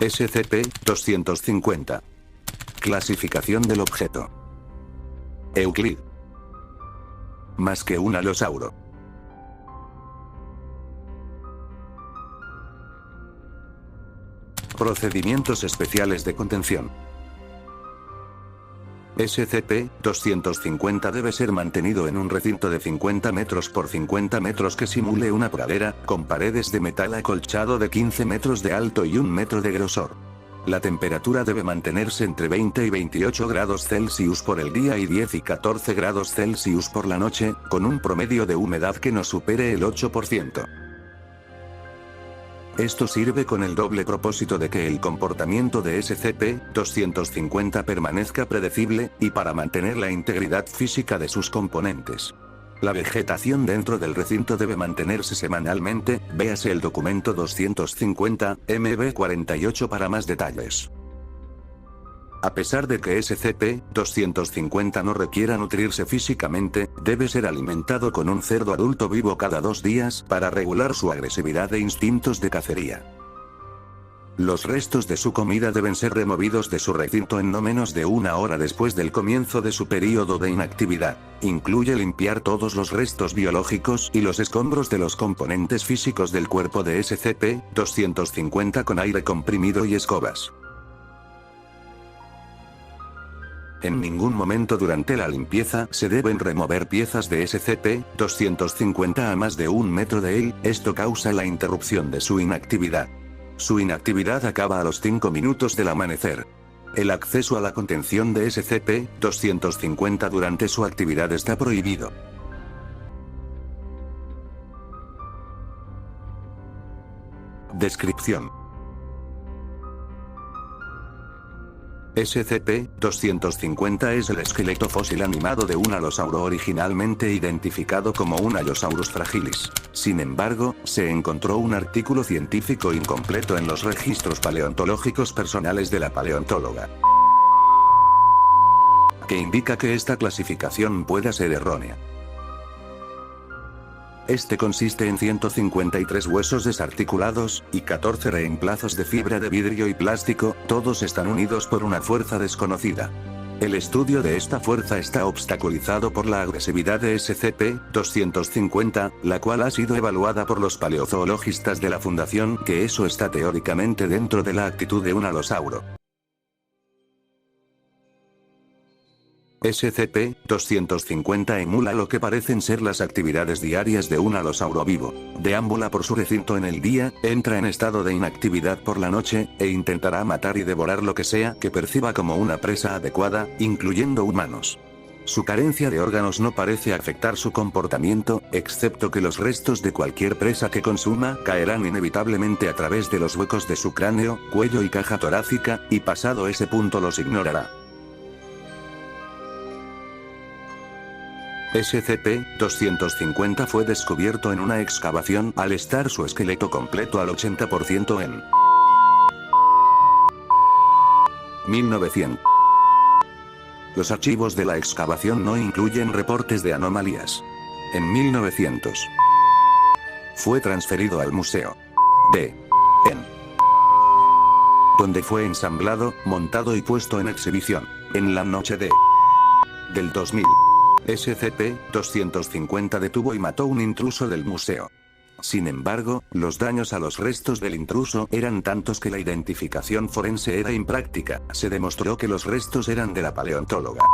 SCP-250. Clasificación del objeto. Euclid. Más que un alosauro. Procedimientos especiales de contención. SCP-250 debe ser mantenido en un recinto de 50 metros por 50 metros que simule una pradera, con paredes de metal acolchado de 15 metros de alto y 1 metro de grosor. La temperatura debe mantenerse entre 20 y 28 grados Celsius por el día y 10 y 14 grados Celsius por la noche, con un promedio de humedad que no supere el 8%. Esto sirve con el doble propósito de que el comportamiento de SCP-250 permanezca predecible, y para mantener la integridad física de sus componentes. La vegetación dentro del recinto debe mantenerse semanalmente, véase el documento 250, MB48 para más detalles. A pesar de que SCP-250 no requiera nutrirse físicamente, debe ser alimentado con un cerdo adulto vivo cada 2 días para regular su agresividad e instintos de cacería. Los restos de su comida deben ser removidos de su recinto en no menos de 1 hora después del comienzo de su período de inactividad. Incluye limpiar todos los restos biológicos y los escombros de los componentes físicos del cuerpo de SCP-250 con aire comprimido y escobas. En ningún momento durante la limpieza se deben remover piezas de SCP-250 a más de 1 metro de él, esto causa la interrupción de su inactividad. Su inactividad acaba a los 5 minutos del amanecer. El acceso a la contención de SCP-250 durante su actividad está prohibido. Descripción. SCP-250 es el esqueleto fósil animado de un alosauro originalmente identificado como un Allosaurus fragilis. Sin embargo, se encontró un artículo científico incompleto en los registros paleontológicos personales de la paleontóloga, que indica que esta clasificación pueda ser errónea. Este consiste en 153 huesos desarticulados, y 14 reemplazos de fibra de vidrio y plástico, todos están unidos por una fuerza desconocida. El estudio de esta fuerza está obstaculizado por la agresividad de SCP-250, la cual ha sido evaluada por los paleozoologistas de la Fundación, que eso está teóricamente dentro de la actitud de un alosauro. SCP-250 emula lo que parecen ser las actividades diarias de un alosauro vivo. Deambula por su recinto en el día, entra en estado de inactividad por la noche, e intentará matar y devorar lo que sea que perciba como una presa adecuada, incluyendo humanos. Su carencia de órganos no parece afectar su comportamiento, excepto que los restos de cualquier presa que consuma caerán inevitablemente a través de los huecos de su cráneo, cuello y caja torácica, y pasado ese punto los ignorará. SCP-250 fue descubierto en una excavación al estar su esqueleto completo al 80% en 1900. Los archivos de la excavación no incluyen reportes de anomalías. En 1900 fue transferido al Museo de donde fue ensamblado, montado y puesto en exhibición. En la noche del 2000. SCP-250 detuvo y mató un intruso del museo. Sin embargo, los daños a los restos del intruso eran tantos que la identificación forense era impráctica. Se demostró que los restos eran de la paleontóloga,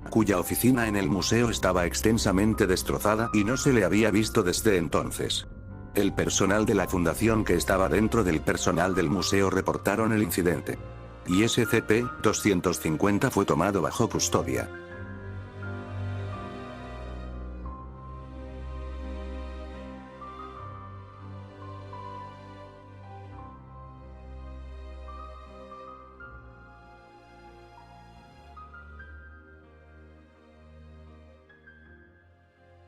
cuya oficina en el museo estaba extensamente destrozada y no se le había visto desde entonces. El personal de la fundación que estaba dentro del personal del museo reportaron el incidente. Y SCP-250 fue tomado bajo custodia.